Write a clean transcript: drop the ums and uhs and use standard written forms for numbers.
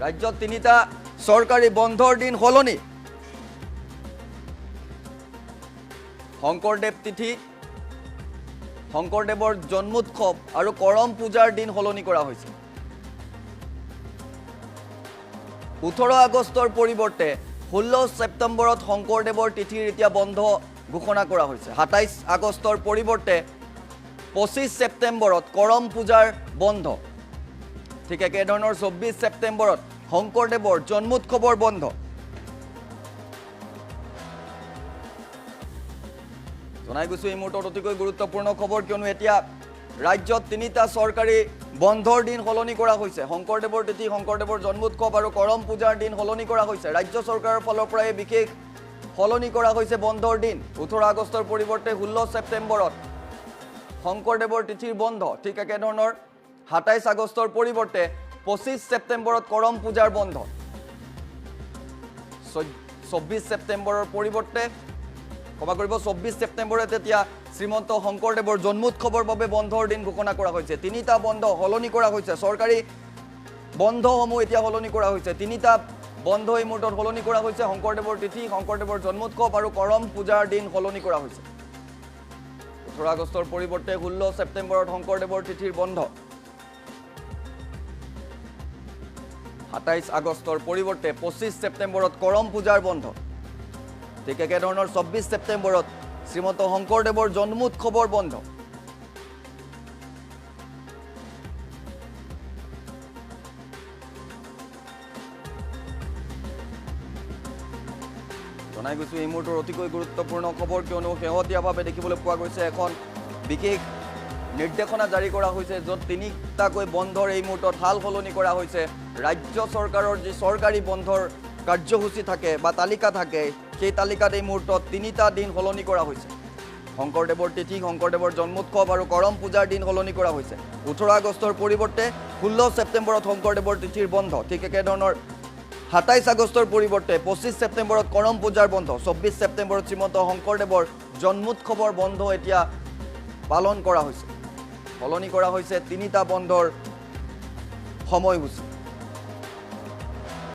ৰাজ্যত তিনিটা চৰকাৰী বন্ধৰ দিন সলনি শংকৰদেৱ তিথি শংকৰদেৱৰ জন্মোৎসৱ আৰু কৰম পূজাৰ দিন সলনি কৰা হৈছে 18 আগষ্টৰ পৰিৱৰ্তে 16 ছেপ্টেম্বৰত শংকৰদেৱৰ তিথিৰ এতিয়া বন্ধ ঘোষণা কৰা হৈছে 27 আগষ্টৰ পৰিৱৰ্তে 25 ছেপ্টেম্বৰত কৰম পূজাৰ বন্ধ ঠিক একেধৰণৰ 24 ছেপ্টেম্বৰত শংকৰদেৱৰ জন্মোৎসৱৰ বন্ধ জনাই গৈছো এই মুহূৰ্তত অতিকৈ গুৰুত্বপূৰ্ণ খবৰ কিয়নো এতিয়া ৰাজ্যত তিনিটা চৰকাৰী বন্ধৰ দিন সলনি কৰা হৈছে শংকৰদেৱৰ তিথি শংকৰদেৱৰ জন্মোৎসৱ আৰু কৰম পূজাৰ দিন সলনি কৰা হৈছে ৰাজ্য চৰকাৰৰ ফালৰ পৰা এই বিশেষ সলনি কৰা হৈছে বন্ধৰ দিন 18 আগষ্টৰ পৰিৱৰ্তে 16 ছেপ্টেম্বৰত শংকৰদেৱৰ তিথিৰ বন্ধ ঠিক একেধৰণৰ 27 আগষ্টৰ পৰিৱৰ্তে 25 ছেপ্টেম্বৰত কৰম পূজাৰ বন্ধ 24 ছেপ্টেম্বৰৰ পৰিৱৰ্তে ক্ষমা কৰিব 24 ছেপ্টেম্বৰত এতিয়া শ্ৰীমন্ত শংকৰদেৱৰ জন্মোৎসৱৰ বাবে বন্ধৰ দিন ঘোষণা কৰা হৈছে তিনিটা বন্ধ সলনি কৰা হৈছে চৰকাৰী বন্ধসমূহ এতিয়া সলনি কৰা হৈছে তিনিটা বন্ধ এই মুহূৰ্তত সলনি কৰা হৈছে শংকৰদেৱৰ তিথি শংকৰদেৱৰ জন্মোৎসৱ আৰু কৰম পূজাৰ দিন সলনি কৰা হৈছে 18 আগষ্টৰ পৰিৱৰ্তে 16 ছেপ্টেম্বৰত শংকৰদেৱৰ তিথিৰ বন্ধ 27 আগষ্টৰ পৰিৱৰ্তে 25 ছেপ্টেম্বৰত কৰম পূজাৰ বন্ধ ঠিক একেধৰণৰ 24 ছেপ্টেম্বৰত শ্ৰীমন্ত শংকৰদেৱৰ জন্মোৎসৱৰ বন্ধ জনাই গৈছো এই মুহূৰ্তৰ অতিকৈ গুৰুত্বপূৰ্ণ খবৰ কিয়নো শেহতীয়াভাৱে দেখিবলৈ পোৱা গৈছে এখন বিশেষ নিৰ্দেশনা জাৰি কৰা হৈছে য'ত তিনিটাকৈ বন্ধৰ এই মুহূৰ্তত হাল সলনি কৰা হৈছে ৰাজ্য চৰকাৰৰ যি চৰকাৰী বন্ধৰ কাৰ্যসূচী থাকে বা তালিকা থাকে সেই তালিকাত এই মুহূৰ্তত তিনিটা দিন সলনি কৰা হৈছে শংকৰদেৱৰ তিথি শংকৰদেৱৰ জন্মোৎসৱ আৰু কৰম পূজাৰ দিন সলনি কৰা হৈছে 18 আগষ্টৰ পৰিৱৰ্তে 16 ছেপ্টেম্বৰত শংকৰদেৱৰ তিথিৰ বন্ধ ঠিক একেধৰণৰ 27 আগষ্টৰ পৰিৱৰ্তে 25 ছেপ্টেম্বৰত কৰম পূজাৰ বন্ধ 24 ছেপ্টেম্বৰত শ্ৰীমন্ত শংকৰদেৱৰ জন্মোৎসৱৰ বন্ধ এতিয়া পালন কৰা হৈছে সলনি কৰা হৈছে তিনিটা বন্ধৰ সময়সূচী